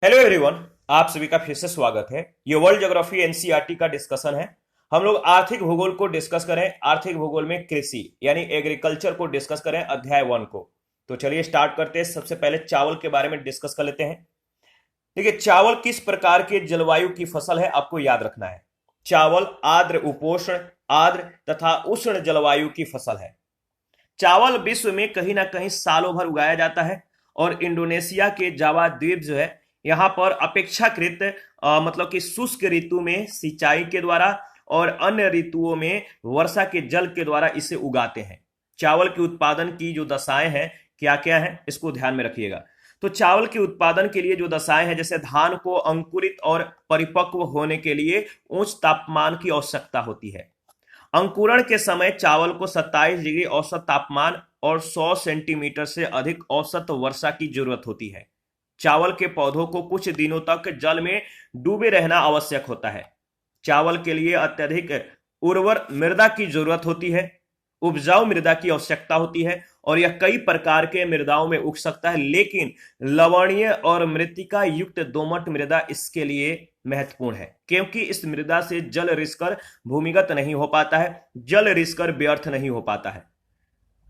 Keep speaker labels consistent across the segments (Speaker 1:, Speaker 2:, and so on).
Speaker 1: Hello everyone. आप सभी का फिर से स्वागत है। ये वर्ल्ड ज्योग्राफी एनसीईआरटी का डिस्कशन है। हम लोग आर्थिक भूगोल को डिस्कस करें। आर्थिक भूगोल में कृषि यानी एग्रीकल्चर को डिस्कस करें, अध्याय 1 को। तो चलिए स्टार्ट करते हैं। सबसे पहले चावल के बारे में डिस्कस कर लेते हैं। देखिए, चावल किस प्रकार के जलवायु की फसल है, आपको याद रखना है। चावल आर्द्र, उपोष्ण, आर्द्र तथा उष्ण जलवायु की फसल है। चावल विश्व में कहीं ना कहीं सालों भर उगाया जाता है और इंडोनेशिया के जावा द्वीप जो है, यहाँ पर अपेक्षाकृत मतलब कि शुष्क ऋतु में सिंचाई के द्वारा और अन्य ऋतुओं में वर्षा के जल के द्वारा इसे उगाते हैं। चावल के उत्पादन की जो दशाएं हैं, क्या क्या है, इसको ध्यान में रखिएगा। तो चावल के उत्पादन के लिए जो दशाएं हैं, जैसे धान को अंकुरित और परिपक्व होने के लिए उच्च तापमान की आवश्यकता होती है। अंकुरण के समय चावल को 27 डिग्री औसत तापमान और 100 सेंटीमीटर से अधिक औसत वर्षा की जरूरत होती है। चावल के पौधों को कुछ दिनों तक जल में डूबे रहना आवश्यक होता है। चावल के लिए अत्यधिक उर्वर मृदा की जरूरत होती है। उपजाऊ मृदा की आवश्यकता होती है और यह कई प्रकार के मृदाओं में उग सकता है, लेकिन लवणीय और मृत्तिका युक्त दोमट मृदा इसके लिए महत्वपूर्ण है, क्योंकि इस मृदा से जल रिसकर भूमिगत नहीं हो पाता है, जल रिसकर व्यर्थ नहीं हो पाता है।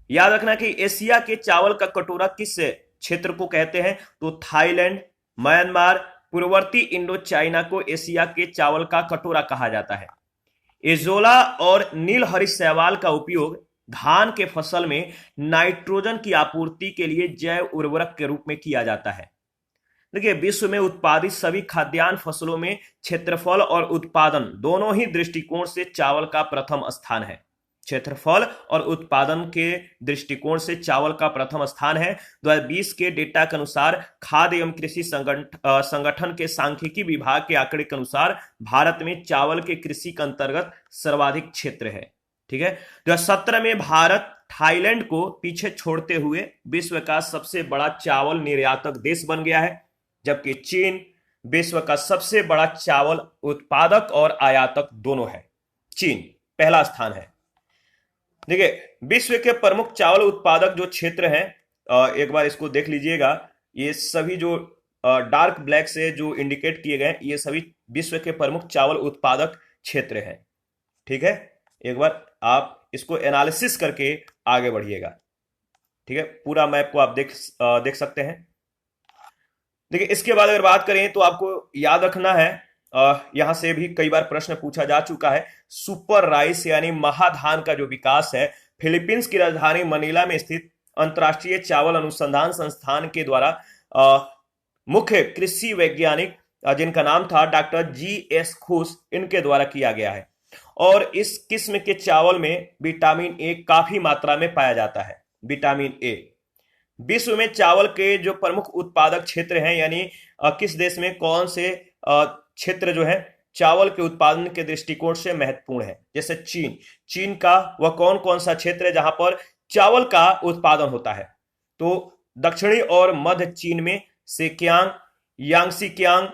Speaker 1: याद रखना कि एशिया के चावल का कटोरा किस क्षेत्र को कहते हैं, तो थाईलैंड, म्यांमार, पूर्ववर्ती इंडो चाइना को एशिया के चावल का कटोरा कहा जाता है। एजोला और नीलहरित शैवाल का उपयोग धान के फसल में नाइट्रोजन की आपूर्ति के लिए जैव उर्वरक के रूप में किया जाता है। देखिए, विश्व में उत्पादित सभी खाद्यान्न फसलों में क्षेत्रफल और उत्पादन दोनों ही दृष्टिकोण से चावल का प्रथम स्थान है। क्षेत्रफल और उत्पादन के दृष्टिकोण से चावल का प्रथम स्थान है। 2020 के डेटा के अनुसार खाद्य एवं कृषि संगठन के सांख्यिकी विभाग के आंकड़े के अनुसार भारत में चावल के कृषि के अंतर्गत सर्वाधिक क्षेत्र है। ठीक है। 2017 में भारत थाईलैंड को पीछे छोड़ते हुए विश्व का सबसे बड़ा चावल निर्यातक देश बन गया है, जबकि चीन विश्व का सबसे बड़ा चावल उत्पादक और आयातक दोनों है। चीन पहला स्थान है। देखिए, विश्व के प्रमुख चावल उत्पादक जो क्षेत्र हैं, एक बार इसको देख लीजिएगा। ये सभी जो डार्क ब्लैक से जो इंडिकेट किए गए, ये सभी विश्व के प्रमुख चावल उत्पादक क्षेत्र हैं। ठीक है, एक बार आप इसको एनालिसिस करके आगे बढ़िएगा। ठीक है, पूरा मैप को आप देख सकते हैं। देखिए, इसके बाद अगर बात करें तो आपको याद रखना है, यहां से भी कई बार प्रश्न पूछा जा चुका है। सुपर राइस यानी महाधान का जो विकास है, फिलीपींस की राजधानी मनीला में स्थित अंतर्राष्ट्रीय चावल अनुसंधान संस्थान के द्वारा मुख्य कृषि वैज्ञानिक जिनका नाम था डॉक्टर GS खुश, इनके द्वारा किया गया है। और इस किस्म के चावल में विटामिन ए काफी मात्रा में पाया जाता है। विटामिन ए विश्व में चावल के जो प्रमुख उत्पादक क्षेत्र हैं, यानी किस देश में कौन से क्षेत्र जो है चावल के उत्पादन के दृष्टिकोण से महत्वपूर्ण है। जैसे चीन का वह कौन कौन सा क्षेत्र है जहां पर चावल का उत्पादन होता है, तो दक्षिणी और मध्य चीन में सेकियांग, यांगसीकियांग,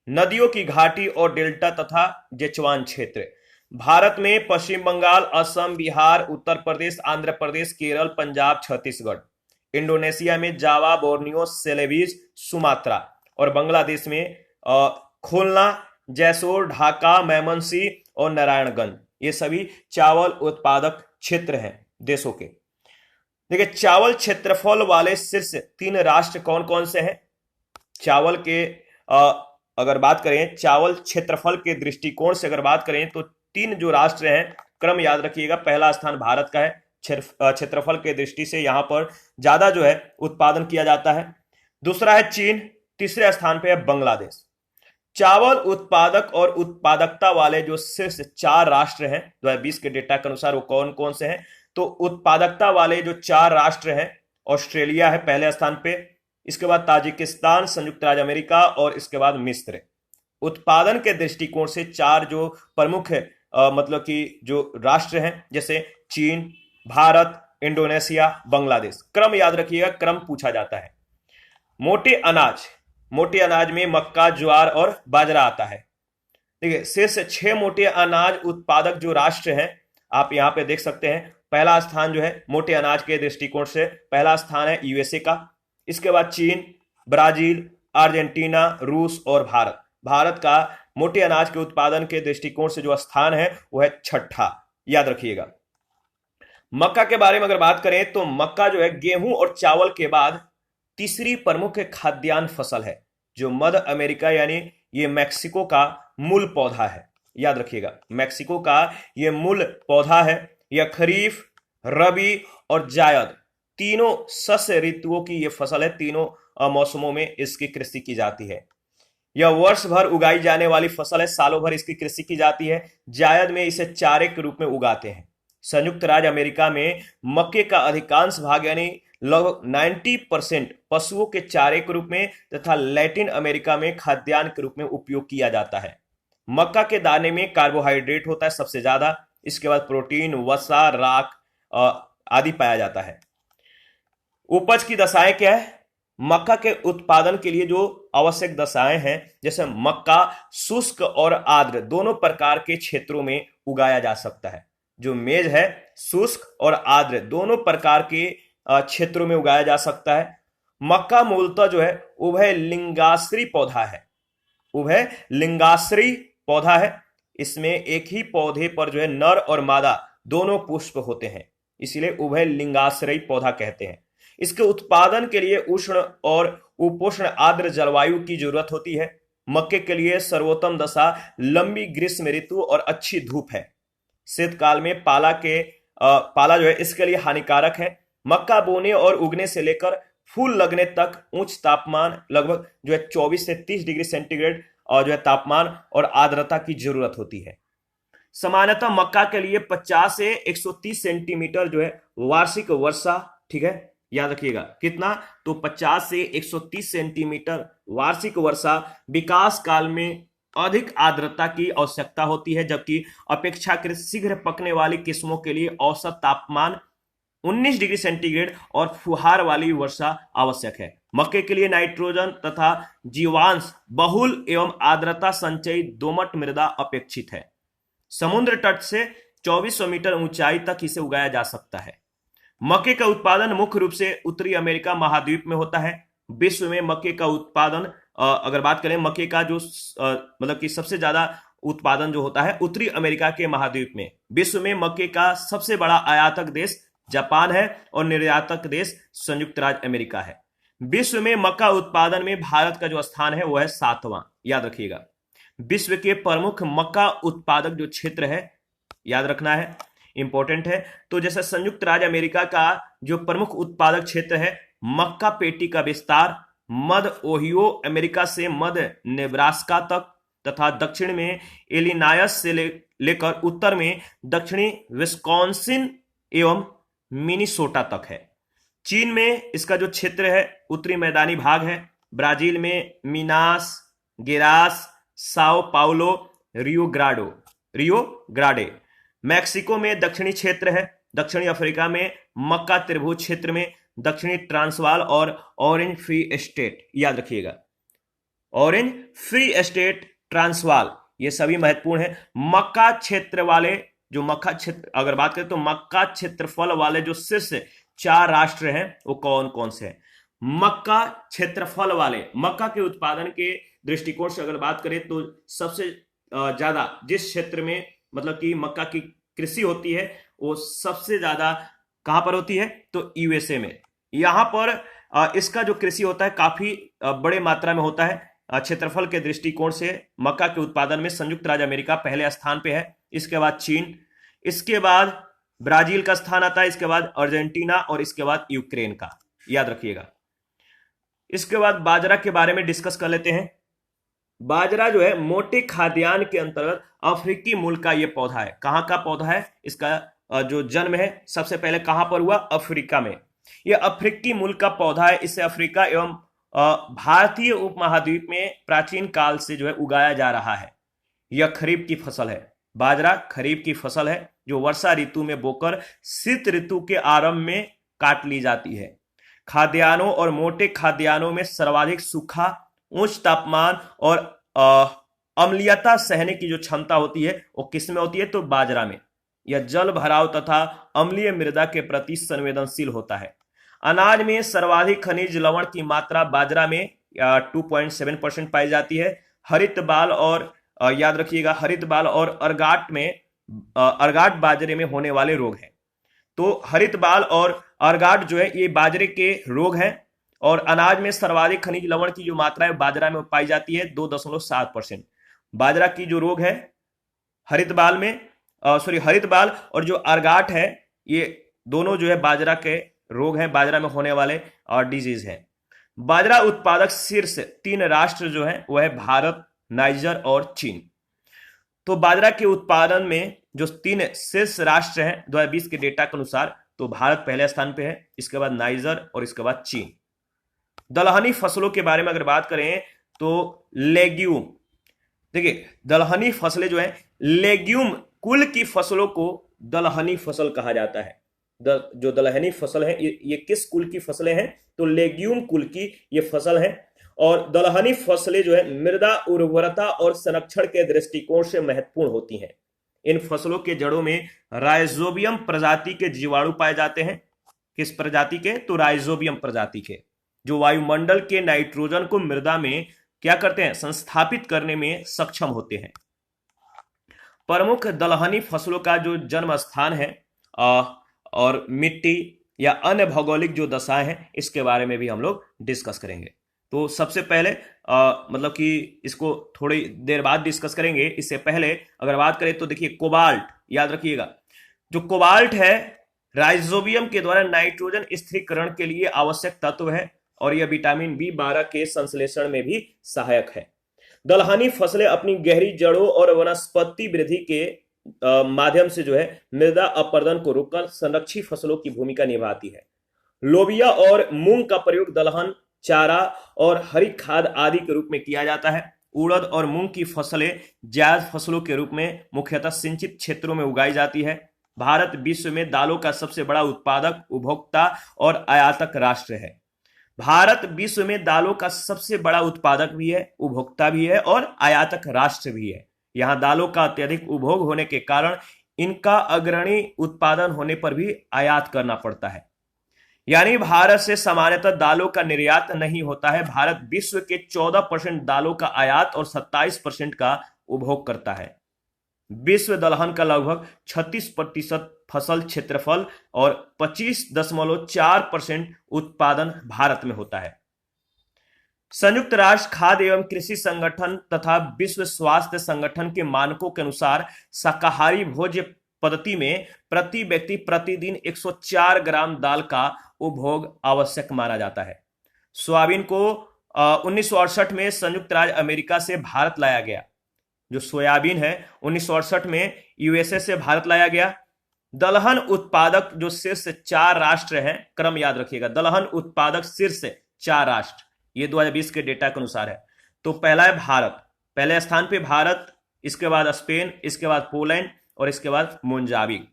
Speaker 1: नदियों की घाटी और डेल्टा तथा जेचुआन क्षेत्र। भारत में पश्चिम बंगाल, असम, बिहार, उत्तर प्रदेश, आंध्र प्रदेश, केरल, पंजाब, छत्तीसगढ़। इंडोनेशिया में जावा, बोर्नियो, सेलेबीज, सुमात्रा। और बांग्लादेश में खुलना, जैसोर, ढाका, मेमनसी और नारायणगंज। ये सभी चावल उत्पादक क्षेत्र हैं देशों के। देखिए, चावल क्षेत्रफल वाले शीर्ष 3 राष्ट्र कौन कौन से हैं। चावल के अगर बात करें, चावल क्षेत्रफल के दृष्टिकोण से अगर बात करें तो 3 जो राष्ट्र हैं, क्रम याद रखिएगा। पहला स्थान भारत का है, क्षेत्रफल के दृष्टि से यहां पर ज्यादा जो है उत्पादन किया जाता है। दूसरा है चीन, तीसरे स्थान पे है बांग्लादेश। चावल उत्पादक और उत्पादकता वाले जो शीर्ष 4 राष्ट्र हैं 2020 के डेटा के अनुसार, वो कौन कौन से हैं, तो उत्पादकता वाले जो 4 राष्ट्र हैं, ऑस्ट्रेलिया है पहले स्थान पे, इसके बाद ताजिकिस्तान, संयुक्त राज्य अमेरिका और इसके बाद मिस्र। उत्पादन के दृष्टिकोण से 4 जो प्रमुख मतलब कि जो राष्ट्र हैं, जैसे चीन, भारत, इंडोनेशिया, बांग्लादेश। क्रम याद रखिएगा, क्रम पूछा जाता है। मोटे अनाज में मक्का, ज्वार और बाजरा आता है। देखिए, शीर्ष 6 मोटे अनाज उत्पादक जो राष्ट्र हैं, आप यहां पे देख सकते हैं। पहला स्थान जो है मोटे अनाज के दृष्टिकोण से, पहला स्थान है यूएसए का, इसके बाद चीन, ब्राजील, अर्जेंटीना, रूस और भारत। भारत का मोटे अनाज के उत्पादन के दृष्टिकोण से जो स्थान है वो है छठा, याद रखिएगा। मक्का के बारे में अगर बात करें तो मक्का जो है गेहूं और चावल के बाद तीसरी प्रमुख खाद्यान्न फसल है, जो मध्य अमेरिका यानी ये मैक्सिको का मूल पौधा है, याद रखिएगा। मैक्सिको का ये मूल पौधा है। यह खरीफ, रबी और जायद तीनों शस्य ऋतुओं की ये फसल है। तीनों मौसमों में इसकी कृषि की जाती है। यह वर्ष भर उगाई जाने वाली फसल है, सालों भर इसकी कृषि की जाती है। जायद में इसे चारे के रूप में उगाते हैं। संयुक्त राज्य अमेरिका में मक्के का अधिकांश भाग यानी लगभग 90% पशुओं के चारे के रूप में तथा लैटिन अमेरिका में खाद्यान्न के रूप में उपयोग किया जाता है। मक्का के दाने में कार्बोहाइड्रेट होता है सबसे ज्यादा, इसके बाद प्रोटीन, वसा, राख आदि पाया जाता है। उपज की दशाएं क्या है? मक्का के उत्पादन के लिए जो आवश्यक दशाएं हैं, जैसे मक्का शुष्क और आर्द्र दोनों प्रकार के क्षेत्रों में उगाया जा सकता है। जो मेज है शुष्क और आर्द्र दोनों प्रकार के क्षेत्रों में उगाया जा सकता है। मक्का मूलतः जो है उभय लिंगाश्री पौधा है। उभय लिंगाश्री पौधा है। इसमें एक ही पौधे पर जो है नर और मादा दोनों पुष्प होते हैं, इसीलिए उभय लिंगाश्रयी पौधा कहते हैं। इसके उत्पादन के लिए उष्ण और उपोष्ण आर्द्र जलवायु की जरूरत होती है। मक्के के लिए सर्वोत्तम दशा लंबी ग्रीष्म ऋतु और अच्छी धूप है। शीतकाल में पाला जो है इसके लिए हानिकारक है। मक्का बोने और उगने से लेकर फूल लगने तक उच्च तापमान लगभग जो है 24 से 30 डिग्री सेंटीग्रेड और जो है तापमान और आर्द्रता की जरूरत होती है। सामान्यतः मक्का के लिए 50 से 130 सेंटीमीटर जो है वार्षिक वर्षा, ठीक है, याद रखिएगा कितना, तो 50 से 130 सेंटीमीटर वार्षिक वर्षा। विकास काल में अधिक आर्द्रता की आवश्यकता होती है, जबकि अपेक्षाकृत शीघ्र पकने वाली किस्मों के लिए औसत तापमान 19 डिग्री सेंटीग्रेड और फुहार वाली वर्षा आवश्यक है। मक्के के लिए नाइट्रोजन तथा जीवांश बहुल एवं आर्द्रता संचयी दोमट मृदा अपेक्षित है। समुद्र तट से 2400 मीटर ऊंचाई तक इसे उगाया जा सकता है। मक्के का उत्पादन मुख्य रूप से उत्तरी अमेरिका महाद्वीप में होता है। विश्व में मक्के का उत्पादन अगर बात करें, मक्के का जो मतलब कि सबसे ज्यादा उत्पादन जो होता है उत्तरी अमेरिका के महाद्वीप में। विश्व में मक्के का सबसे बड़ा आयातक देश जापान है और निर्यातक देश संयुक्त राज्य अमेरिका है। विश्व में मक्का उत्पादन में भारत का जो स्थान है वो है 7वां, याद रखिएगा। विश्व के प्रमुख मक्का उत्पादक जो क्षेत्र है, याद रखना है, इंपॉर्टेंट है। तो जैसे संयुक्त राज्य अमेरिका का जो प्रमुख उत्पादक क्षेत्र है, मक्का पेटी का विस्तार मध्य ओहियो अमेरिका से मध्य नेब्रास्का तक तथा दक्षिण में इलिनॉयस से लेकर उत्तर में दक्षिणी विस्कॉन्सिन एवं मिनीसोटा तक है। चीन में इसका जो क्षेत्र है उत्तरी मैदानी भाग है। ब्राजील में मीनास गेरास, साओ पाउलो, रियो ग्राडे। मैक्सिको में दक्षिणी क्षेत्र है। दक्षिणी अफ्रीका में मक्का त्रिभुज क्षेत्र में दक्षिणी ट्रांसवाल और ऑरेंज फ्री स्टेट, याद रखिएगा, ऑरेंज फ्री स्टेट, ट्रांसवाल, ये सभी महत्वपूर्ण है। मक्का क्षेत्र वाले जो मक्का क्षेत्र अगर बात करें तो मक्का क्षेत्रफल वाले जो शीर्ष 4 राष्ट्र हैं वो कौन कौन से हैं? मक्का क्षेत्रफल वाले, मक्का के उत्पादन के दृष्टिकोण से अगर बात करें तो सबसे ज्यादा जिस क्षेत्र में मतलब कि मक्का की कृषि होती है वो सबसे ज्यादा कहां पर होती है? तो यूएसए में। यहां पर इसका जो कृषि होता है काफी बड़े मात्रा में होता है। क्षेत्रफल के दृष्टिकोण से मक्का के उत्पादन में संयुक्त राज्य अमेरिका पहले स्थान पे है, इसके बाद चीन, इसके बाद ब्राजील का स्थान आता है, इसके बाद अर्जेंटीना और इसके बाद यूक्रेन का, याद रखिएगा। इसके बाद बाजरा के बारे में डिस्कस कर लेते हैं। बाजरा जो है मोटे खाद्यान्न के अंतर्गत अफ्रीकी मूल का यह पौधा है। कहां का पौधा है? इसका जो जन्म है सबसे पहले कहां पर हुआ? अफ्रीका में। यह अफ्रीकी मूल का पौधा है। इसे अफ्रीका एवं भारतीय उपमहाद्वीप में प्राचीन काल से जो है उगाया जा रहा है। यह खरीफ की फसल है। बाजरा खरीफ की फसल है जो वर्षा ऋतु में बोकर शीत ऋतु के आरंभ में काट ली जाती है। खाद्यान्नों और मोटे खाद्यान्नों में सर्वाधिक सूखा, उच्च तापमान और अम्लीयता सहने की जो क्षमता होती है वो किस में होती है? तो बाजरा में। यह जल भराव तथा अम्लीय मृदा के प्रति संवेदनशील होता है। अनाज में सर्वाधिक खनिज लवण की मात्रा बाजरा में 2.7% पाई जाती है। हरित बाल और याद रखिएगा, हरित बाल और अर्गाट बाजरे में होने वाले रोग हैं। तो हरित बाल और अर्गाट जो है ये बाजरे के रोग हैं। और अनाज में सर्वाधिक खनिज लवण की जो मात्रा है बाजरा में पाई जाती है 2.7%। बाजरा की जो रोग है हरित बाल और जो अर्गाट है, ये दोनों जो है बाजरा के रोग हैं, बाजरा में होने वाले और डिजीज हैं। बाजरा उत्पादक शीर्ष 3 राष्ट्र जो है वह है भारत, नाइजर और चीन। तो बाजरा के उत्पादन में जो 3 शीर्ष राष्ट्र हैं 2020 के डेटा के अनुसार, तो भारत पहले स्थान पे है, इसके बाद नाइजर और इसके बाद चीन। दलहनी फसलों के बारे में अगर बात करें तो लेग्यूम, देखिए दलहनी फसलें जो है, लेग्यूम कुल की फसलों को दलहनी फसल कहा जाता है। जो दलहनी फसल है ये किस कुल की फसलें हैं, तो लेग्यूम कुल की ये फसल है। और दलहनी फसलें जो है मृदा उर्वरता और संरक्षण के दृष्टिकोण से महत्वपूर्ण होती हैं। इन फसलों के जड़ों में राइजोबियम प्रजाति के जीवाणु पाए जाते हैं। किस प्रजाति के, तो राइजोबियम प्रजाति के, जो वायुमंडल के नाइट्रोजन को मृदा में क्या करते हैं, संस्थापित करने में सक्षम होते हैं। प्रमुख दलहनी फसलों का जो जन्म स्थान है और मिट्टी या अन्य भौगोलिक जो दशाएं हैं, इसके बारे में भी हम लोग डिस्कस करेंगे। तो सबसे पहले मतलब कि इसको थोड़ी देर बाद डिस्कस करेंगे। इससे पहले अगर बात करें तो देखिए कोबाल्ट, याद रखिएगा, जो कोबाल्ट है राइजोबियम के द्वारा नाइट्रोजन स्थिरीकरण के लिए आवश्यक तत्व है और यह विटामिन B12 के संश्लेषण में भी सहायक है। दलहनी फसलें अपनी गहरी जड़ों और वनस्पति वृद्धि के माध्यम से जो है मृदा अपरदन को रोककर संरक्षी फसलों की भूमिका निभाती है। लोबिया और मूंग का प्रयोग दलहन, चारा और हरी खाद आदि के रूप में किया जाता है। उड़द और मूंग की फसलें जायद फसलों के रूप में मुख्यतः सिंचित क्षेत्रों में उगाई जाती है। भारत विश्व में दालों का सबसे बड़ा उत्पादक, उपभोक्ता और आयातक राष्ट्र है। भारत विश्व में दालों का सबसे बड़ा उत्पादक भी है, उपभोक्ता भी है और आयातक राष्ट्र भी है। यहां दालों का अत्यधिक उपभोग होने के कारण इनका अग्रणी उत्पादन होने पर भी आयात करना पड़ता है। यानी भारत से सामान्यतः दालों का निर्यात नहीं होता है। भारत विश्व के 14% दालों का आयात और 27% का उपभोग करता है। विश्व दलहन का लगभग 36% फसल क्षेत्रफल और 25.4% उत्पादन भारत में होता है। संयुक्त राष्ट्र खाद्य एवं कृषि संगठन तथा विश्व स्वास्थ्य संगठन के मानकों के अनुसार शाकाहारी भोज्य पद्धति में प्रति व्यक्ति प्रतिदिन 104 ग्राम दाल का उपभोग आवश्यक माना जाता है। सोयाबीन को 1968 में संयुक्त राज्य अमेरिका से भारत लाया गया। जो सोयाबीन है 1968 में यूएसए से भारत लाया गया। दलहन उत्पादक जो शीर्ष 4 राष्ट्र हैं, क्रम याद रखिएगा, दलहन उत्पादक शीर्ष 4 राष्ट्र, ये 2020 के डेटा के अनुसार है। तो पहला है भारत, पहले स्थान पे भारत, इसके बाद स्पेन, इसके बाद पोलैंड और इसके बाद मोजाम्बिक।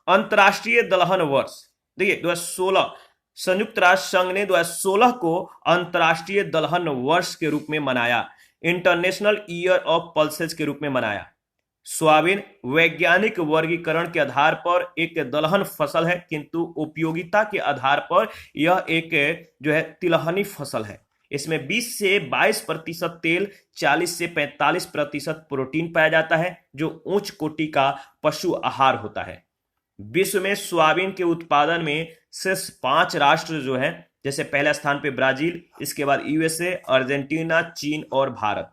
Speaker 1: अंतरराष्ट्रीय दलहन वर्ष, देखिए 2016 संयुक्त राष्ट्र संघ ने 2016 को अंतरराष्ट्रीय दलहन वर्ष के रूप में मनाया, इंटरनेशनल ईयर ऑफ पल्सेस के रूप में मनाया। सोयाबीन वैज्ञानिक वर्गीकरण के आधार पर एक दलहन फसल है, किंतु उपयोगिता के आधार पर यह एक जो है तिलहनी फसल है। इसमें 20 से 22% तेल, 40 से 45% प्रोटीन पाया जाता है, जो उच्च कोटि का पशु आहार होता है। विश्व में सोयाबीन के उत्पादन में शीर्ष 5 राष्ट्र जो हैं, जैसे पहले स्थान पे ब्राजील, इसके बाद यूएसए, अर्जेंटीना, चीन और भारत।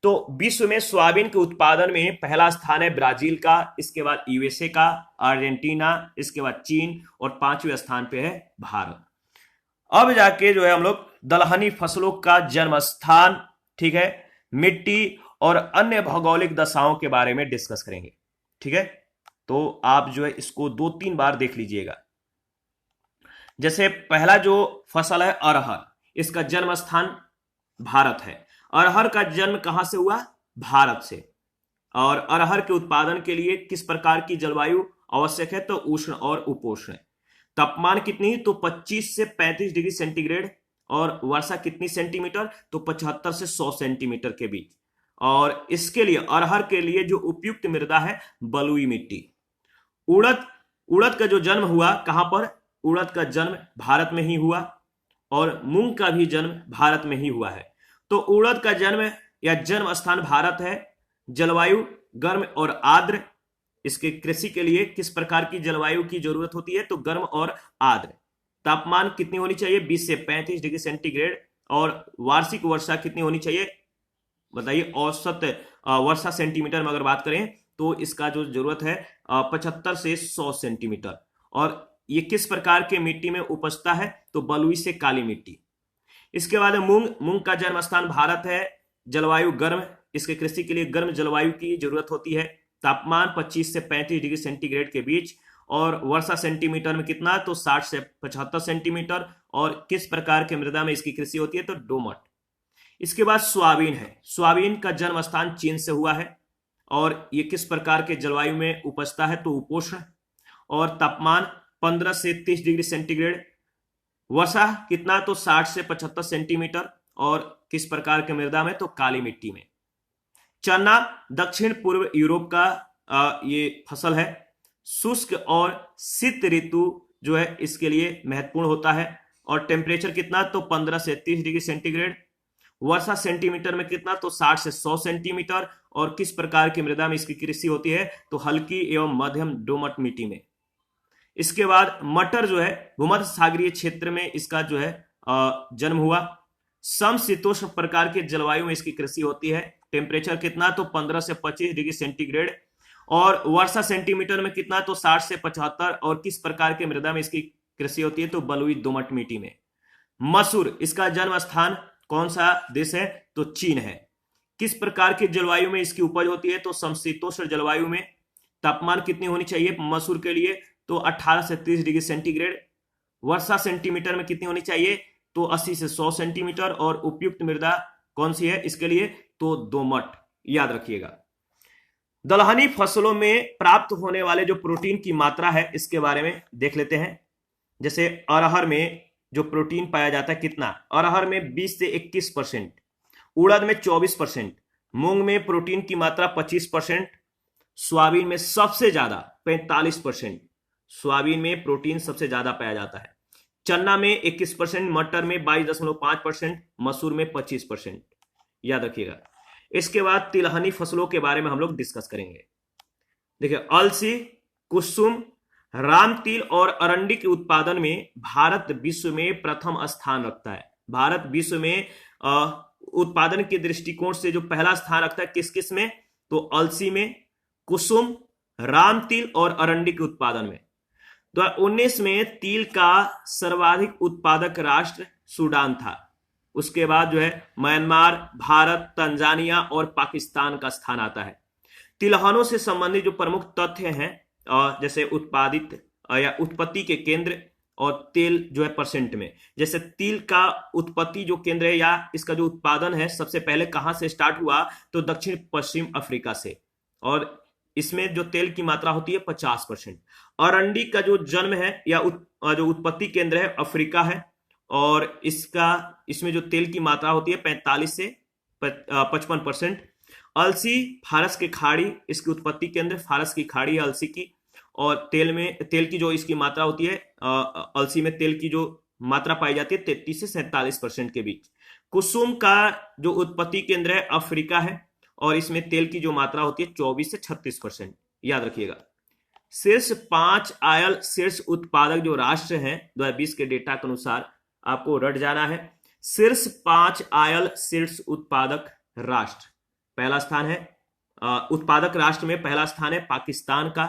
Speaker 1: तो विश्व में सोयाबीन के उत्पादन में पहला स्थान है ब्राजील का, इसके बाद यूएसए का, अर्जेंटीना, इसके बाद चीन और 5वें स्थान पे है भारत। अब जाके जो है हम लोग दलहनी फसलों का जन्म स्थान, ठीक है, मिट्टी और अन्य भौगोलिक दशाओं के बारे में डिस्कस करेंगे। ठीक है, तो आप जो है इसको 2-3 बार देख लीजिएगा। जैसे पहला जो फसल है अरहर, इसका जन्म स्थान भारत है। अरहर का जन्म कहां से हुआ? भारत से। और अरहर के उत्पादन के लिए किस प्रकार की जलवायु आवश्यक है? तो उष्ण और उपोष्ण। तापमान कितनी? तो 25 से 35 डिग्री सेंटीग्रेड। और वर्षा कितनी सेंटीमीटर? तो 75 से 100 सेंटीमीटर के बीच। और इसके लिए अरहर के लिए जो उपयुक्त मृदा है बलुई मिट्टी। उड़द का जो जन्म हुआ कहां पर? उड़द का जन्म भारत में ही हुआ। और मूंग का भी जन्म भारत में ही हुआ है। तो उड़द का जन्म या जन्म स्थान भारत है। जलवायु गर्म और आर्द्र। इसके कृषि के लिए किस प्रकार की जलवायु की जरूरत होती है? तो गर्म और आर्द्र। तापमान कितनी होनी चाहिए? 20 से 35 डिग्री सेंटीग्रेड। और वार्षिक वर्षा कितनी होनी चाहिए बताइए? औसत वर्षा सेंटीमीटर में अगर बात करें तो इसका जो जरूरत है 75 से 100 सेंटीमीटर। और ये किस प्रकार के मिट्टी में उपजता है? तो बलुई से काली मिट्टी। इसके बाद मूंग का जन्म स्थान भारत है। जलवायु गर्म। इसके कृषि के लिए गर्म जलवायु की जरूरत होती है। तापमान 25 से 35 डिग्री सेंटीग्रेड के बीच। और वर्षा सेंटीमीटर में कितना? तो 60 से 75 सेंटीमीटर। और किस प्रकार के मृदा में इसकी कृषि होती है? तो दोमट। इसके बाद सोयाबीन है। सोयाबीन का जन्म स्थान चीन से हुआ है। और ये किस प्रकार के जलवायु में उपजता है? तो उपोष्ण। और तापमान 15 से 30 डिग्री सेंटीग्रेड। वर्षा कितना? तो 60 से 75 सेंटीमीटर। और किस प्रकार के मृदा में? तो काली मिट्टी में। चना दक्षिण पूर्व यूरोप का ये फसल है। शुष्क और शीत ऋतु जो है इसके लिए महत्वपूर्ण होता है। और टेम्परेचर कितना? तो 15 से 30 डिग्री सेंटीग्रेड। वर्षा सेंटीमीटर में कितना? तो 60 से 100 सेंटीमीटर। और किस प्रकार की मृदा में इसकी कृषि होती है? तो हल्की एवं मध्यम दोमट मिट्टी में। इसके बाद मटर जो है भूमध्य सागरीय क्षेत्र में इसका जो है जन्म हुआ। समशीतोष्ण प्रकार के जलवायु में इसकी कृषि होती है। टेम्परेचर कितना? तो 15 से 25 डिग्री सेंटीग्रेड। और वर्षा सेंटीमीटर में कितना? तो 60 से 75। और किस प्रकार के मृदा में इसकी कृषि होती है? तो बलुई दोमट मिट्टी में। मसूर, इसका जन्म स्थान कौन सा देश है? तो चीन है। किस प्रकार की जलवायु में इसकी उपज होती है? तो समशीतोष्ण जलवायु में। तापमान कितनी होनी चाहिए मसूर के लिए? तो 18 से 30 डिग्री सेंटीग्रेड। वर्षा सेंटीमीटर में कितनी होनी चाहिए? तो 80 से 100 सेंटीमीटर। और उपयुक्त मृदा कौन सी है इसके लिए? तो दोमट। याद रखिएगा। दलहनी फसलों में प्राप्त होने वाले जो प्रोटीन की मात्रा है इसके बारे में देख लेते हैं। जैसे अरहर में जो प्रोटीन पाया जाता है कितना? अरहर में 20 से 21%। उड़द में 24%। मूंग में प्रोटीन की मात्रा 25%। सोयाबीन में सबसे ज्यादा 45%। सोयाबीन में प्रोटीन सबसे ज्यादा पाया जाता है। चना में 21%। मटर में 22.5%। मसूर में 25%। याद रखिएगा। इसके बाद तिलहनी फसलों के बारे में हम लोग डिस्कस करेंगे। देखिए, अलसी, कुसुम, राम तिल और अरंडी के उत्पादन में भारत विश्व में प्रथम स्थान रखता है। भारत विश्व में उत्पादन के दृष्टिकोण से जो पहला स्थान रखता है किस किस में? तो अलसी में, कुसुम, राम तिल और अरंडी के उत्पादन में। 2019 में तिल का सर्वाधिक उत्पादक राष्ट्र सूडान था। उसके बाद जो है म्यांमार, भारत, तंजानिया और पाकिस्तान का स्थान आता है। तिलहनों से संबंधित जो प्रमुख तथ्य हैं जैसे उत्पादित या उत्पत्ति के केंद्र और तेल जो है परसेंट में। जैसे तिल का उत्पत्ति जो केंद्र है या इसका जो उत्पादन है सबसे पहले कहां से स्टार्ट हुआ? तो दक्षिण पश्चिम अफ्रीका से। और इसमें जो तेल की मात्रा होती है 50%। अरंडी का जो जन्म है या जो उत्पत्ति केंद्र है अफ्रीका है। और इसमें जो तेल की मात्रा होती है 45 से 55%। अलसी फारस की खाड़ी, इसकी उत्पत्ति केंद्र फारस की खाड़ी है अलसी की। और तेल की जो इसकी मात्रा होती है अलसी में तेल की जो मात्रा पाई जाती है 33 से 47% के बीच। कुसुम का जो उत्पत्ति केंद्र है अफ्रीका है। और इसमें तेल की जो मात्रा होती है 24 से 36%। याद रखिएगा। शीर्ष 5 आयल शीर्ष उत्पादक जो राष्ट्र हैं 2020 के डेटा के अनुसार आपको रट जाना है। शीर्ष 5 आयल शीर्ष उत्पादक राष्ट्र। पहला स्थान है उत्पादक राष्ट्र में पहला स्थान है पाकिस्तान का।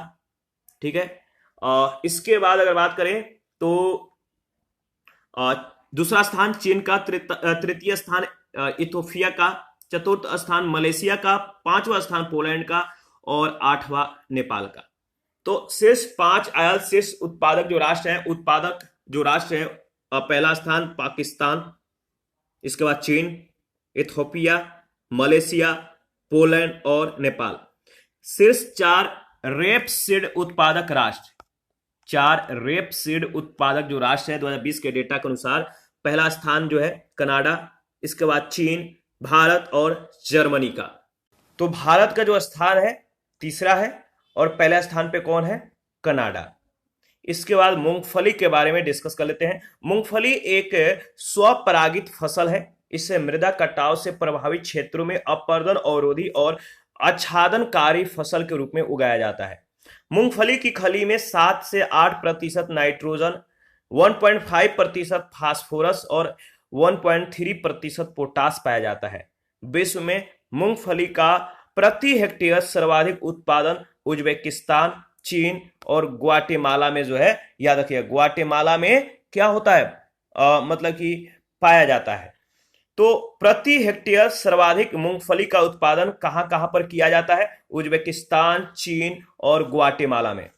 Speaker 1: ठीक है। इसके बाद अगर बात करें तो दूसरा स्थान चीन का, तृतीय स्थान इथोपिया का, चतुर्थ स्थान मलेशिया का, पांचवा स्थान पोलैंड का और 8वां नेपाल का। तो शीर्ष 5 आयल शीर्ष उत्पादक जो राष्ट्र है, उत्पादक जो राष्ट्र है, पहला स्थान पाकिस्तान, इसके बाद चीन, इथोपिया, मलेशिया, पोलैंड और नेपाल। शीर्ष 4 रेपसीड उत्पादक राष्ट्र, 4 रेपसीड उत्पादक जो राष्ट्र है 2020 के डेटा के अनुसार, पहला स्थान जो है कनाडा, इसके बाद चीन, भारत और जर्मनी का। तो भारत का जो स्थान है तीसरा है और पहला स्थान पे कौन है? कनाडा। इसके बाद मूंगफली के बारे में डिस्कस कर लेते हैं। मूंगफली एक स्वपरागित फसल है। इसे मृदा कटाव से प्रभावित क्षेत्रों में अपर्दन अवरोधी और आच्छादनकारी फसल के रूप में उगाया जाता है। मूंगफली की खली में 7 से 8% नाइट्रोजन, 1.5% फास्फोरस और 1.3% पोटास पाया जाता है। विश्व में मूंगफली का प्रति हेक्टेयर सर्वाधिक उत्पादन उज्बेकिस्तान, चीन और ग्वाटेमाला में जो है, याद रखिए ग्वाटेमाला में क्या होता है, मतलब कि पाया जाता है। तो प्रति हेक्टेयर सर्वाधिक मूंगफली का उत्पादन कहां कहां पर किया जाता है? उज्बेकिस्तान, चीन और ग्वाटेमाला में,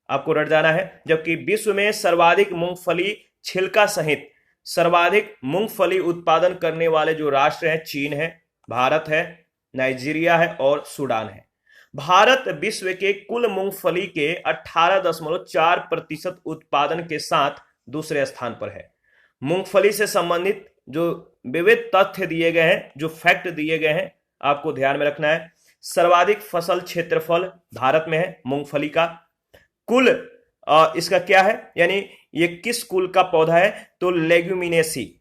Speaker 1: आपको रट जाना है। जबकि विश्व में सर्वाधिक मूंगफली छिलका सहित सर्वाधिक मूंगफली उत्पादन करने वाले जो राष्ट्र हैं, चीन है, भारत है, नाइजीरिया है और सूडान है। भारत विश्व के कुल मूंगफली के 18.4% उत्पादन के साथ दूसरे स्थान पर है। मूंगफली से संबंधित जो विविध तथ्य दिए गए हैं, जो फैक्ट दिए गए हैं, आपको ध्यान में रखना है। सर्वाधिक फसल क्षेत्रफल भारत में है मूंगफली का। कुल इसका क्या है, यानी ये किस कुल का पौधा है? तो लेग्यूमिनेसी,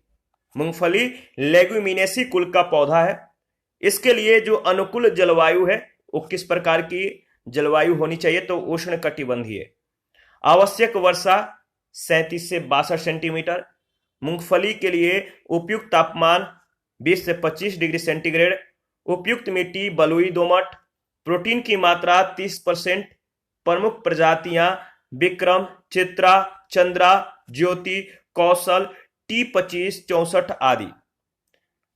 Speaker 1: मूंगफली लेग्यूमिनेसी कुल का पौधा है। इसके लिए जो अनुकूल जलवायु है वो किस प्रकार की जलवायु होनी चाहिए? तो उष्ण कटिबंधीय। आवश्यक वर्षा 37 से 62 सेंटीमीटर। मूंगफली के लिए उपयुक्त तापमान 20 से 25 डिग्री सेंटीग्रेड। उपयुक्त मिट्टी बलुई दोमट। प्रोटीन की मात्रा 30%। प्रमुख प्रजातियां विक्रम, चित्रा, चंद्रा, ज्योति, कौशल, T25, 64 आदि।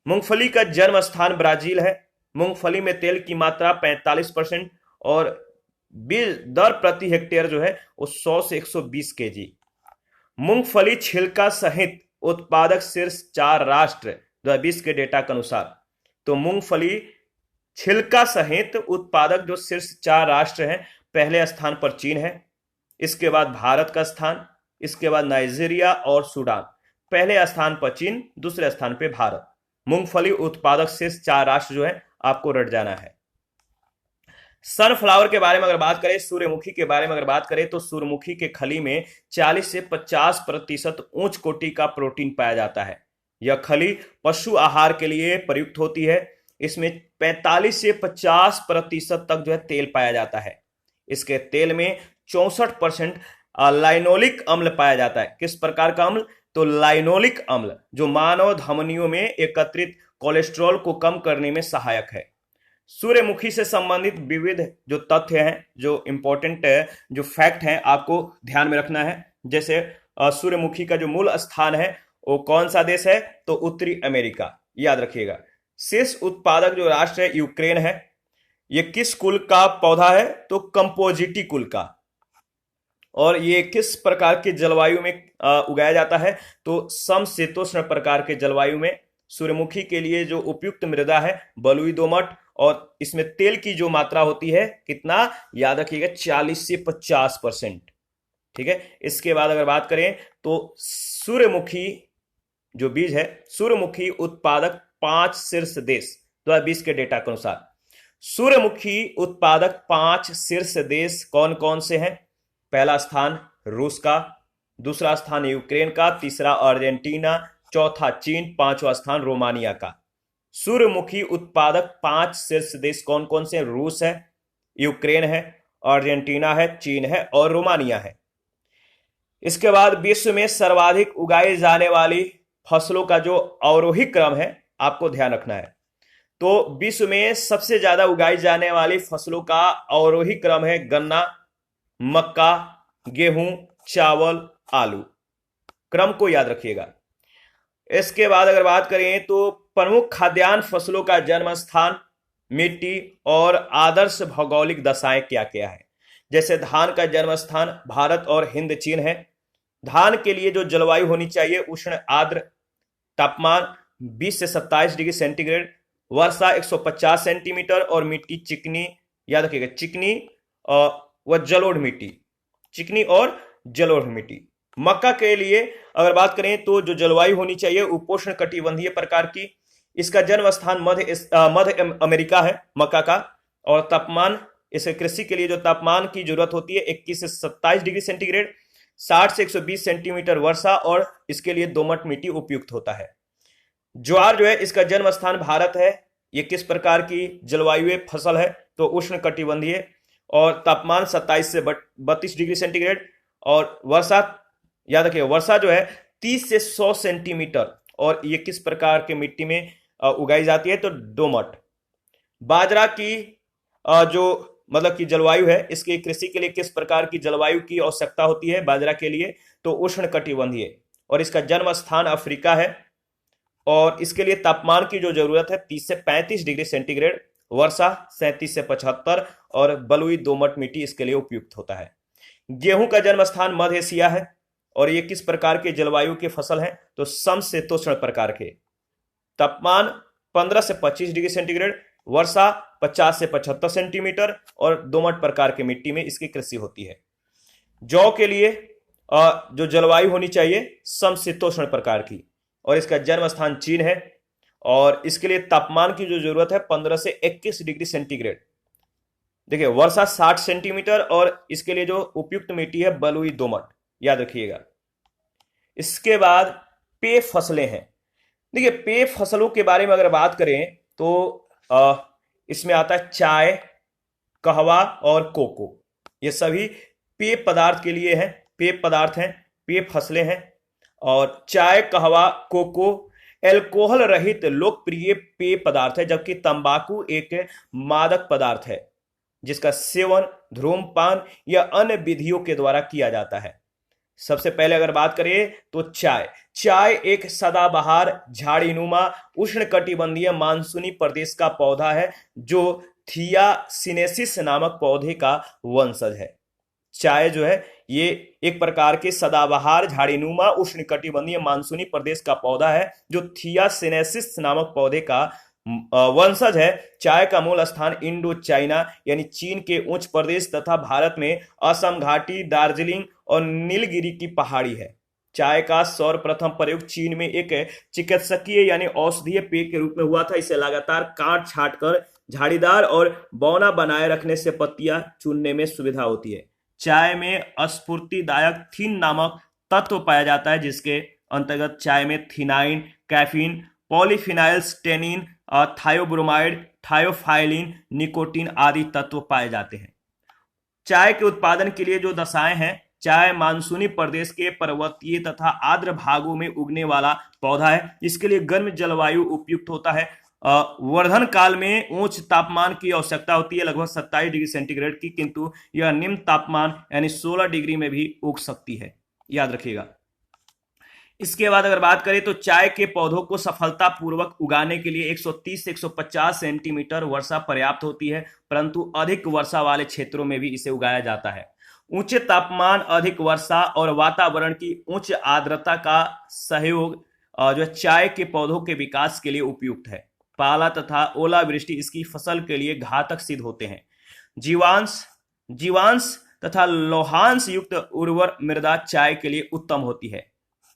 Speaker 1: मूंगफली का जन्म स्थान ब्राजील है। मूंगफली में तेल की मात्रा 45% और बीज दर प्रति हेक्टेयर जो है वो 100 से 120 केजी। मूंगफली छिलका सहित उत्पादक शीर्ष 4 राष्ट्र 2020 के डेटा के अनुसार। तो मूंगफली छिलका सहित उत्पादक जो शीर्ष 4 राष्ट्र हैं, पहले स्थान पर चीन है, इसके बाद भारत का स्थान, इसके बाद नाइजीरिया और सूडान। पहले स्थान पर चीन, दूसरे स्थान पर भारत। मूंगफली उत्पादक शीर्ष 4 राष्ट्र जो है आपको रट जाना है। सनफ्लावर के बारे में अगर बात करें, सूर्यमुखी के बारे में अगर बात करें, तो सूर्यमुखी के खली में 40 से 50% उच्च कोटि का प्रोटीन पाया जाता है। यह खली पशु आहार के लिए प्रयुक्त होती है। इसमें 45 से 50% तक जो है तेल पाया जाता है। इसके तेल में 64% लाइनोलिक अम्ल पाया जाता है। किस प्रकार का अम्ल? तो लाइनोलिक अम्ल, जो मानव धमनियों में एकत्रित कोलेस्ट्रॉल को कम करने में सहायक है। सूर्यमुखी से संबंधित विविध जो तथ्य हैं, जो इंपॉर्टेंट जो फैक्ट हैं, आपको ध्यान में रखना है। जैसे सूर्यमुखी का जो मूल स्थान है वो कौन सा देश है? तो उत्तरी अमेरिका, याद रखिएगा। शीर्ष उत्पादक जो राष्ट्र है यूक्रेन है। ये किस कुल का पौधा है? तो कंपोजिटी कुल का। और ये किस प्रकार की जलवायु में उगाया जाता है? तो समशीतोष्ण प्रकार के जलवायु में। सूर्यमुखी के लिए जो उपयुक्त मृदा है बलुई दोमट, और इसमें तेल की जो मात्रा होती है कितना, याद रखिएगा, 40 से 50%। ठीक है। इसके बाद अगर बात करें तो सूर्यमुखी जो बीज है, सूर्यमुखी उत्पादक 5 शीर्ष देश 2020 के डेटा के अनुसार। सूर्यमुखी उत्पादक 5 शीर्ष देश कौन कौन से हैं? पहला स्थान रूस का, दूसरा स्थान यूक्रेन का, तीसरा अर्जेंटीना, चौथा चीन, पांचवा स्थान रोमानिया का। सूर्यमुखी उत्पादक 5 शीर्ष देश कौन कौन से? रूस है, यूक्रेन है, अर्जेंटीना है, चीन है और रोमानिया है। इसके बाद विश्व में सर्वाधिक उगाई जाने वाली फसलों का जो अवरोही क्रम है आपको ध्यान रखना है। तो विश्व में सबसे ज्यादा उगाई जाने वाली फसलों का अवरोही क्रम है गन्ना, मक्का, गेहूं, चावल, आलू। क्रम को याद रखिएगा। इसके बाद अगर बात करें तो प्रमुख खाद्यान्न फसलों का जन्म स्थान, मिट्टी और आदर्श भौगोलिक दशाएं क्या क्या है? जैसे धान का जन्म स्थान भारत और हिंद चीन है। धान के लिए जो जलवायु होनी चाहिए उष्ण आर्द्र, तापमान 20 से 27 डिग्री सेंटीग्रेड, वर्षा 150 सेंटीमीटर और मिट्टी चिकनी, याद रखिएगा चिकनी व जलोढ़ मिट्टी, चिकनी और जलोढ़ मिट्टी। मक्का के लिए अगर बात करें तो जो जलवायु होनी चाहिए उपोष्ण कटिबंधीय प्रकार की। इसका जन्म स्थान मध्य अमेरिका है मक्का का, और तापमान, इसे कृषि के लिए जो तापमान की जरूरत होती है 21 से 27 डिग्री सेंटीग्रेड। 60 से 120 सेंटीमीटर वर्षा और इसके लिए दोमट मिट्टी उपयुक्त होता है। ज्वार जो है इसका जन्म स्थान भारत है। ये किस प्रकार की जलवायु फसल है? तो उष्ण कटिबंधीय और तापमान 27 से 32 डिग्री सेंटीग्रेड और वर्षा, याद रखिए वर्षा जो है 30 से 100 सेंटीमीटर। और ये किस प्रकार के मिट्टी में उगाई जाती है? तो दोमट। बाजरा की जो मतलब की जलवायु है, इसकी कृषि के लिए किस प्रकार की जलवायु की आवश्यकता होती है बाजरा के लिए? तो उष्ण कटिबंधीय और इसका जन्म स्थान अफ्रीका है और इसके लिए तापमान की जो जरूरत है 30 से 35 डिग्री सेंटीग्रेड, वर्षा 37 से 75 और बलुई दोमट मिट्टी इसके लिए उपयुक्त होता है। गेहूं का जन्म स्थान मध्य एशिया है और ये किस प्रकार के जलवायु के फसल है? तो समशीतोष्ण प्रकार के। तापमान 15 से 25 डिग्री सेंटीग्रेड, वर्षा 50 से 75 सेंटीमीटर और दोमट प्रकार की मिट्टी में इसकी कृषि होती है। जौ के लिए जो जलवायु होनी चाहिए समशीतोष्ण प्रकार की और इसका जन्म स्थान चीन है और इसके लिए तापमान की जो जरूरत है 15 से 21 डिग्री सेंटीग्रेड। देखिए वर्षा 60 सेंटीमीटर और इसके लिए जो उपयुक्त मिट्टी है बलुई दोमट, याद रखिएगा। इसके बाद पेय फसलें हैं। देखिए पेय फसलों के बारे में अगर बात करें तो इसमें आता है चाय, कहवा और कोको। ये सभी पेय पदार्थ के लिए हैं, पेय पदार्थ हैं, पेय फसलें हैं। और चाय, कहवा, कोको एल्कोहल रहित लोकप्रिय पेय पदार्थ है, जबकि तंबाकू एक मादक पदार्थ है जिसका सेवन धूम्रपान या अन्य विधियों के द्वारा किया जाता है। सबसे पहले अगर बात करें तो चाय एक सदाबहार झाड़ीनुमा उष्णकटिबंधीय मानसूनी प्रदेश का पौधा है जो थियासिनेसिस नामक पौधे का वंशज है। चाय जो है ये एक प्रकार के सदाबहार झाड़ीनुमा उष्णकटिबंधीय मानसूनी प्रदेश का पौधा है जो थियासिनेसिस नामक पौधे का वंशज है। चाय का मूल स्थान इंडो चाइना यानी चीन के उच्च प्रदेश तथा भारत में असम घाटी, दार्जिलिंग और नीलगिरी की पहाड़ी है। चाय का सर्वप्रथम प्रयोग चीन में एक चिकित्सकीय यानी औषधीय पेय के रूप में हुआ था। इसे लगातार काट छाट कर झाड़ीदार और बौना बनाए रखने से पत्तियां चुनने में सुविधा होती है। चाय में स्फूर्तिदायक थीन नामक तत्व पाया जाता है जिसके अंतर्गत चाय में थिनाइन, कैफीन, पॉलीफिनाइल्स, टेनिन, थायोब्रोमाइड, थायोफाइलिन, निकोटीन आदि तत्व पाए जाते हैं। चाय के उत्पादन के लिए जो दशाएं हैं, चाय मानसूनी प्रदेश के पर्वतीय तथा आर्द्र भागों में उगने वाला पौधा है। इसके लिए गर्म जलवायु उपयुक्त होता है। वर्धन काल में उच्च तापमान की आवश्यकता होती है, लगभग 27 डिग्री सेंटीग्रेड की, किंतु यह निम्न तापमान यानी 16 डिग्री में भी उग सकती है, याद रखिएगा। इसके बाद अगर बात करें तो चाय के पौधों को सफलतापूर्वक उगाने के लिए 130 से 150 सेंटीमीटर वर्षा पर्याप्त होती है, परंतु अधिक वर्षा वाले क्षेत्रों में भी इसे उगाया जाता है। ऊंचे तापमान, अधिक वर्षा और वातावरण की उच्च आर्द्रता का सहयोग जो चाय के पौधों के विकास के लिए उपयुक्त है। पाला तथा ओलावृष्टि इसकी फसल के लिए घातक सिद्ध होते हैं। जीवांश तथा लौहांश युक्त उर्वर मृदा चाय के लिए उत्तम होती है।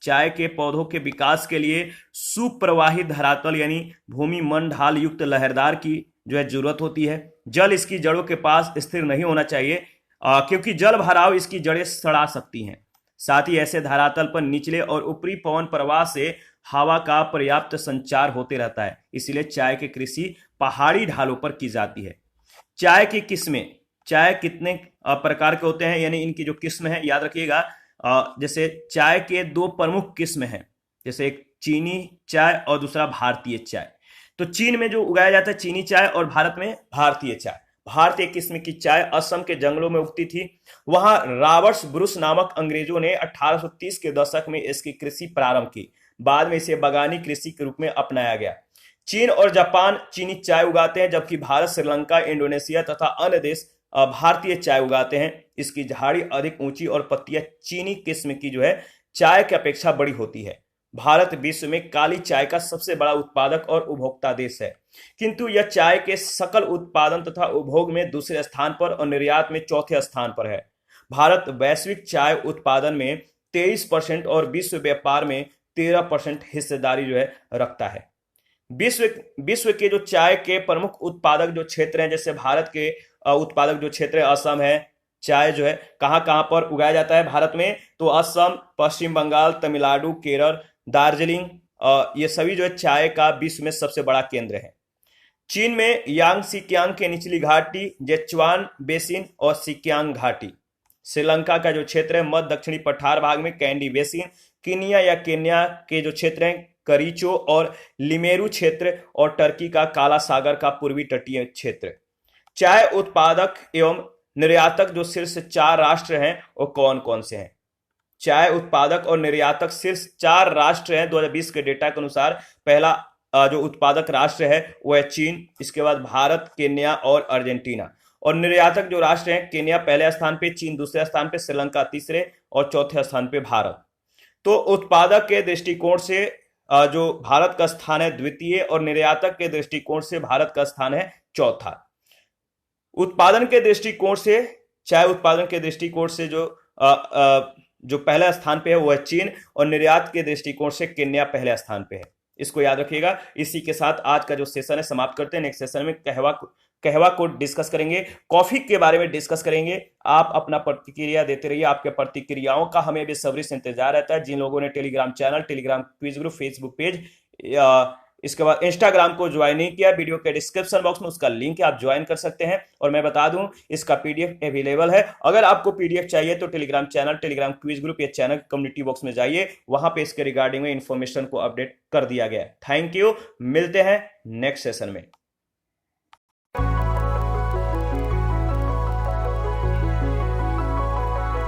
Speaker 1: चाय के पौधों के विकास के लिए सुप्रवाही धरातल यानी भूमि मन ढाल युक्त लहरदार की जो है जरूरत होती है। जल इसकी जड़ों के पास स्थिर नहीं होना चाहिए क्योंकि जल भराव इसकी जड़ें सड़ा सकती हैं। साथ ही ऐसे धरातल पर निचले और ऊपरी पवन प्रवाह से हवा का पर्याप्त संचार होते रहता है, इसलिए चाय की कृषि पहाड़ी ढालों पर की जाती है। चाय की किस्में, चाय कितने प्रकार के होते हैं यानी इनकी जो किस्म है याद रखिएगा। जैसे चाय के दो प्रमुख किस्म हैं, जैसे एक चीनी चाय और दूसरा भारतीय चाय। तो चीन में जो उगाया जाता है चीनी चाय और भारत में भारतीय चाय। भारतीय किस्म की चाय असम के जंगलों में उगती थी। वहां रॉबर्ट ब्रूस नामक अंग्रेजों ने 1830 के दशक में इसकी कृषि प्रारंभ की। बाद में इसे बागानी कृषि के रूप में अपनाया गया। चीन और जापान चीनी चाय उगाते हैं, जबकि भारत, श्रीलंका, इंडोनेशिया तथा अन्य देश भारतीय चाय उगाते हैं। इसकी झाड़ी अधिक ऊंची और पत्तियां चीनी किस्म की जो है चाय की अपेक्षा बड़ी होती है। भारत विश्व में काली चाय का सबसे बड़ा उत्पादक और उपभोक्ता देश है, किंतु यह चाय के सकल उत्पादन तथा उपभोग में दूसरे स्थान पर और निर्यात में चौथे स्थान पर है। भारत वैश्विक चाय उत्पादन में 23% और विश्व व्यापार में 13% हिस्सेदारी जो है रखता है। विश्व के जो चाय के प्रमुख उत्पादक जो क्षेत्र हैं, जैसे भारत के उत्पादक जो क्षेत्र है असम है, चाय जो है कहाँ कहाँ पर उगाया जाता है भारत में, तो असम, पश्चिम बंगाल, तमिलनाडु, केरल, दार्जिलिंग, ये सभी जो है चाय का विश्व में सबसे बड़ा केंद्र है। चीन में यांग सिकियांग के निचली घाटी, जेचुआन बेसिन और सिकियांग घाटी। श्रीलंका का जो क्षेत्र है मध्य दक्षिणी पठार भाग में कैंडी बेसिन। कीनिया या केन्या के जो क्षेत्र हैं करीचो और लिमेरू क्षेत्र, और टर्की का काला सागर का पूर्वी तटीय क्षेत्र। चाय उत्पादक एवं निर्यातक जो शीर्ष 4 राष्ट्र हैं वो कौन कौन से हैं? चाय उत्पादक और निर्यातक शीर्ष 4 राष्ट्र हैं 2020 के डेटा के अनुसार। पहला जो उत्पादक राष्ट्र है वो है चीन, इसके बाद भारत, केन्या और अर्जेंटीना। और निर्यातक जो राष्ट्र हैं, केन्या पहले स्थान पे, चीन दूसरे स्थान पे, श्रीलंका तीसरे और चौथे स्थान पे भारत। तो उत्पादक के दृष्टिकोण से जो भारत का स्थान है द्वितीय, और निर्यातक के दृष्टिकोण से भारत का स्थान है चौथा। उत्पादन के दृष्टिकोण से, चाय उत्पादन के दृष्टिकोण से जो पहला स्थान पे है वो है चीन, और निर्यात के दृष्टिकोण से केन्या पहले स्थान पे है। इसको याद रखिएगा। इसी के साथ आज का जो सेशन है समाप्त करते हैं। नेक्स्ट सेशन में कहवा को डिस्कस करेंगे, कॉफी के बारे में डिस्कस करेंगे। आप अपना प्रतिक्रिया देते रहिए, आपके प्रतिक्रियाओं का हमें बेसब्री से इंतजार रहता है। जिन लोगों ने Telegram channel, Telegram quiz group, Facebook page, इसके बाद इंस्टाग्राम को ज्वाइन नहीं किया, वीडियो के डिस्क्रिप्शन बॉक्स में उसका लिंक है, आप ज्वाइन कर सकते हैं। और मैं बता दूं इसका पीडीएफ अवेलेबल है। अगर आपको पीडीएफ चाहिए तो Telegram channel, Telegram quiz group या चैनल कम्युनिटी बॉक्स में जाइए, वहां पे इसके रिगार्डिंग में इंफॉर्मेशन को अपडेट कर दिया गया है। थैंक यू, मिलते हैं नेक्स्ट सेशन में।